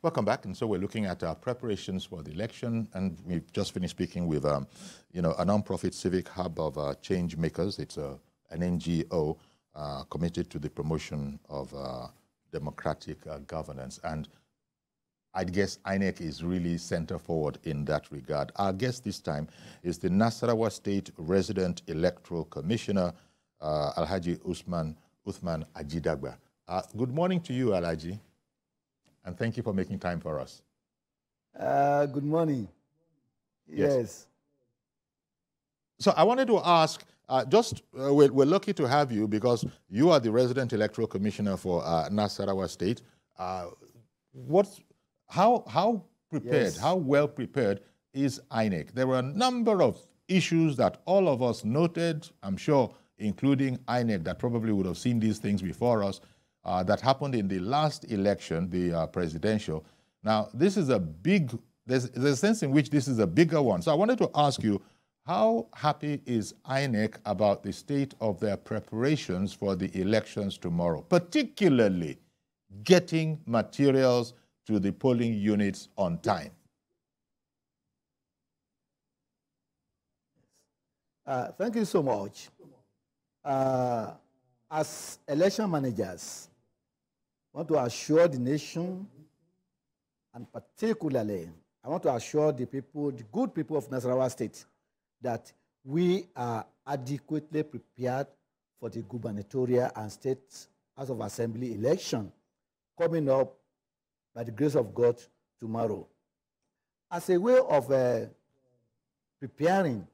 Welcome back. And so we're looking at our preparations for the election, and we've just finished speaking with, a non-profit civic hub of change makers. It's an NGO committed to the promotion of democratic governance. And I guess INEC is really center forward in that regard. Our guest this time is the Nasarawa State Resident Electoral Commissioner, Alhaji Uthman Ajidagba. Good morning to you, Alhaji, and thank you for making time for us. Good morning. Yes. So I wanted to ask, we're lucky to have you because you are the Resident Electoral Commissioner for Nasarawa State. How prepared, how well prepared is INEC? There were a number of issues that all of us noted, I'm sure, including INEC, that probably would have seen these things before us, that happened in the last election, the presidential. Now, this is there's a sense in which this is a bigger one. So I wanted to ask you, how happy is INEC about the state of their preparations for the elections tomorrow, particularly getting materials to the polling units on time? Thank you so much. As election managers, I want to assure the nation, and particularly, I want to assure the people, the good people of Nasarawa State, that we are adequately prepared for the gubernatorial and state House of Assembly election coming up by the grace of God tomorrow. As a way of preparing,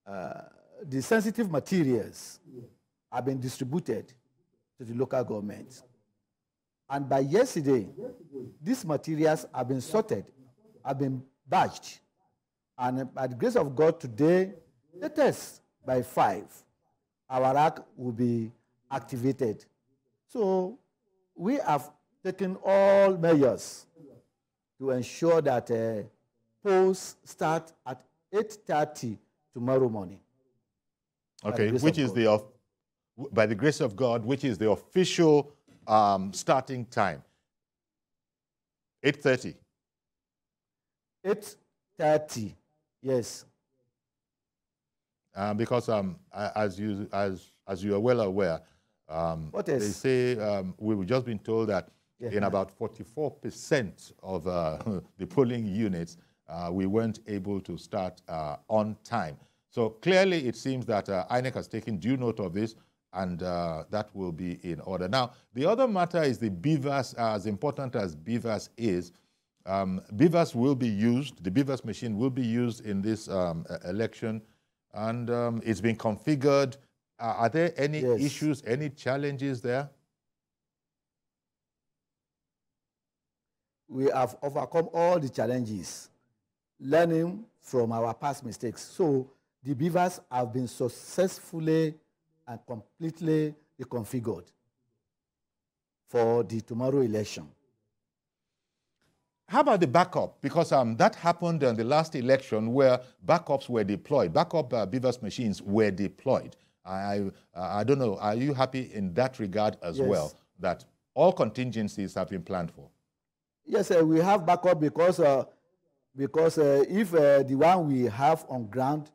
the sensitive materials have been distributed to the local governments. And by yesterday, these materials have been sorted, have been batched. And by the grace of God today, latest by 5, our rack will be activated. So we have taken all measures to ensure that polls start at 8:30 tomorrow morning. Okay, which is by the grace of God, which is the official starting time? 8:30. 8:30, yes. Because as you are well aware, they say we've just been told that in about 44% of the polling units, we weren't able to start on time. So clearly it seems that INEC has taken due note of this, and that will be in order. Now, the other matter is the BVAS. As important as BVAS is, BVAS will be used, the BVAS machine will be used in this election, and it's been configured. Are there any issues, any challenges there? We have overcome all the challenges, learning from our past mistakes. So the BVAS have been successfully and completely reconfigured for the tomorrow election. How about the backup? Because that happened in the last election where backups were deployed. Backup BVAS machines were deployed. I don't know, are you happy in that regard as well, that all contingencies have been planned for? Yes, we have backup because if the one we have on ground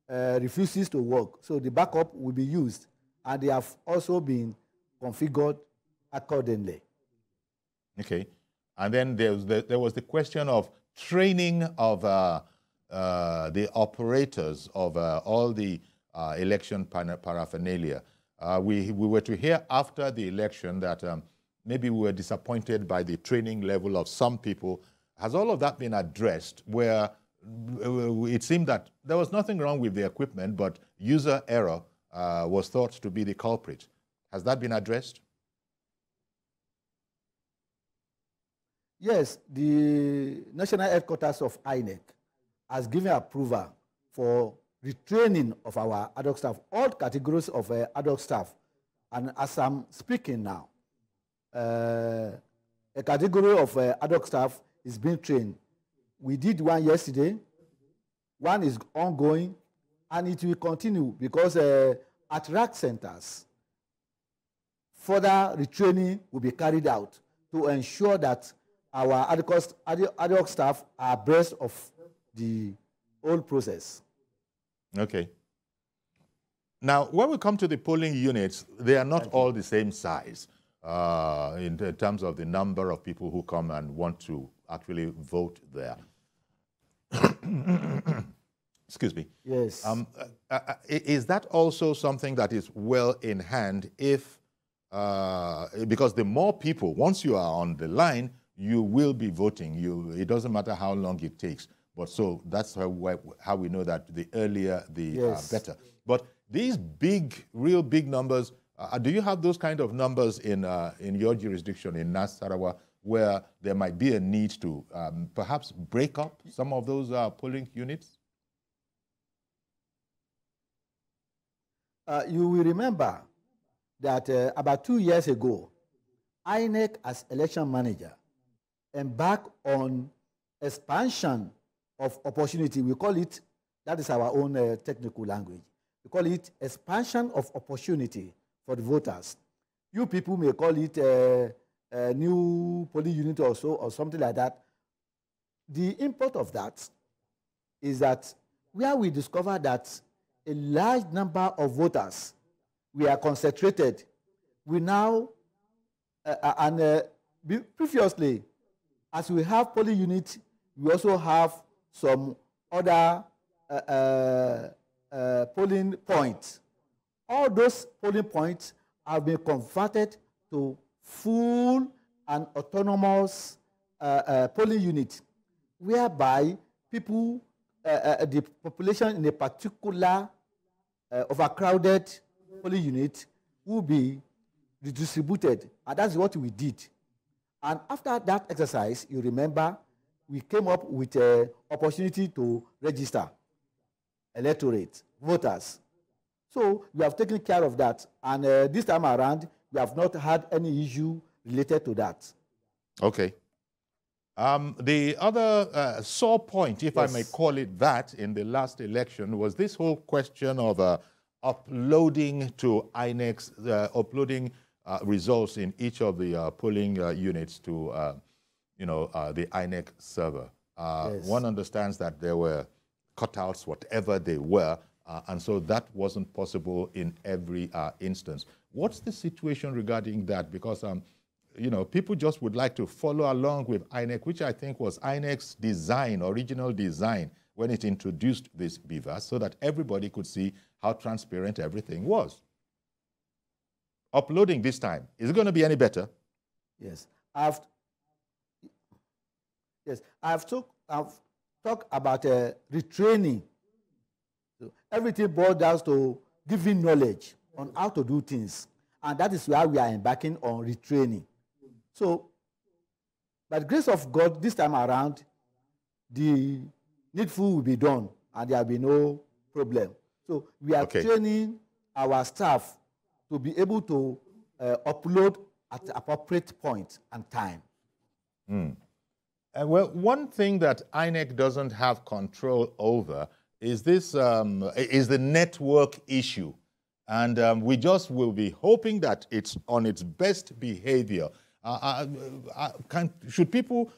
refuses to work, so the backup will be used, and they have also been configured accordingly. Okay. And then there was the question of training of the operators of all the election paraphernalia. We were to hear after the election that maybe we were disappointed by the training level of some people. Has all of that been addressed, where it seemed that there was nothing wrong with the equipment, but user error was thought to be the culprit? Has that been addressed? Yes, the national headquarters of INEC has given approval for retraining of our ad hoc staff, all categories of ad hoc staff. And as I'm speaking now, a category of ad hoc staff is being trained. We did one yesterday, one is ongoing, and it will continue because at RAC centers, further retraining will be carried out to ensure that our ad hoc staff are abreast of the whole process. Okay. Now, when we come to the polling units, they are not all the same size in terms of the number of people who come and want to actually vote there. Excuse me. Yes. Is that also something that is well in hand if, because the more people, once you are on the line, you will be voting. It doesn't matter how long it takes. But so that's how we know that the earlier, the better. But these big, real big numbers, do you have those kind of numbers in your jurisdiction in Nasarawa where there might be a need to perhaps break up some of those polling units? You will remember that about 2 years ago, INEC as election manager embarked on expansion of opportunity. We call it, that is our own technical language. We call it expansion of opportunity for the voters. You people may call it a new polling unit or so, or something like that. The import of that is that where we discover that a large number of voters were concentrated, we now, previously, as we have polling units, we also have some other polling points. All those polling points have been converted to full and autonomous polling units, whereby people, the population in a particular overcrowded polling unit will be redistributed. And that's what we did. And after that exercise, you remember, we came up with an opportunity to register electorate, voters. So we have taken care of that. And this time around, we have not had any issue related to that. Okay. The other sore point, if I may call it that, in the last election was this whole question of uploading to INEC's, uploading results in each of the polling units to, the INEC server. One understands that there were cutouts, whatever they were, and so that wasn't possible in every instance. What's the situation regarding that? Because people just would like to follow along with INEC, which I think was INEC's design, original design, when it introduced this BVAS, so that everybody could see how transparent everything was. Uploading this time, is it going to be any better? Yes. I've talked about retraining. So everything boils down to giving knowledge on how to do things. And that is why we are embarking on retraining. So, by the grace of God, this time around, the needful will be done, and there will be no problem. So, we are training our staff to be able to upload at the appropriate point and time. Well, one thing that INEC doesn't have control over is this is the network issue. And we just will be hoping that it's on its best behavior. Should people,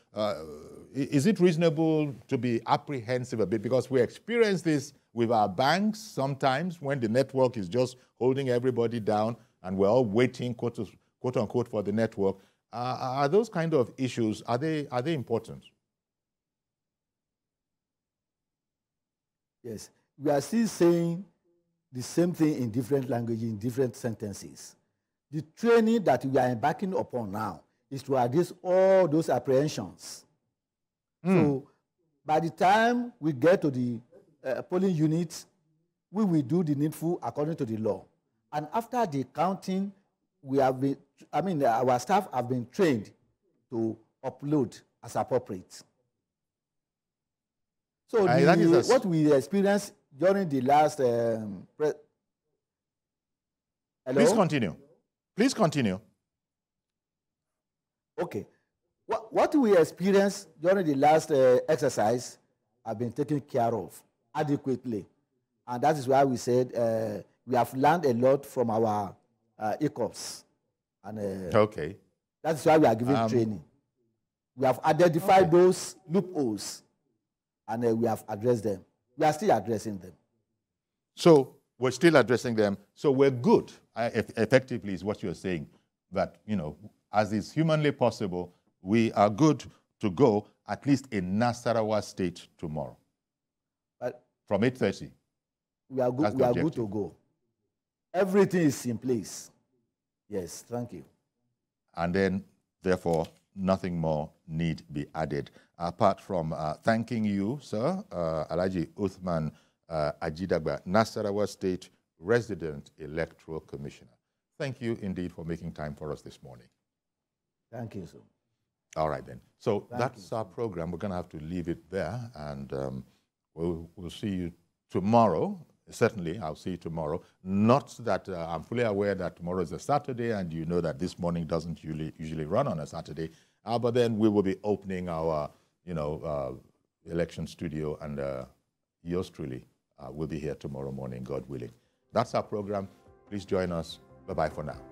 is it reasonable to be apprehensive a bit? Because we experience this with our banks sometimes when the network is just holding everybody down and we're all waiting, quote unquote, for the network. Are those kind of issues, are they important? Yes, we are still saying the same thing in different languages, in different sentences. The training that we are embarking upon now is to address all those apprehensions. So by the time we get to the polling units, we will do the needful according to the law. And after the counting, we have been, our staff have been trained to upload as appropriate. So what we experienced during the last... Hello? Please continue. Please continue. Okay. What we experienced during the last exercise have been taken care of adequately. And that is why we said we have learned a lot from our ECOPs. And okay. That's why we are giving training. We have identified those loopholes, and we have addressed them. We are still addressing them. So we're still addressing them. So we're good, effectively, is what you're saying. That, you know, as is humanly possible, we are good to go, at least in Nasarawa State tomorrow. But from 8:30. We are good. We are good to go. Everything is in place. Yes, thank you. And then, therefore, nothing more need be added. Apart from thanking you, sir, Alhaji Uthman Ajidagba, Nasarawa State Resident Electoral Commissioner. Thank you indeed for making time for us this morning. Thank you, sir. All right, then. So that's our program. We're going to have to leave it there, and we'll see you tomorrow. Certainly, I'll see you tomorrow. Not that I'm fully aware that tomorrow is a Saturday, and you know that this morning doesn't usually run on a Saturday. But then we will be opening our, election studio, and yours truly will be here tomorrow morning, God willing. That's our program. Please join us. Bye-bye for now.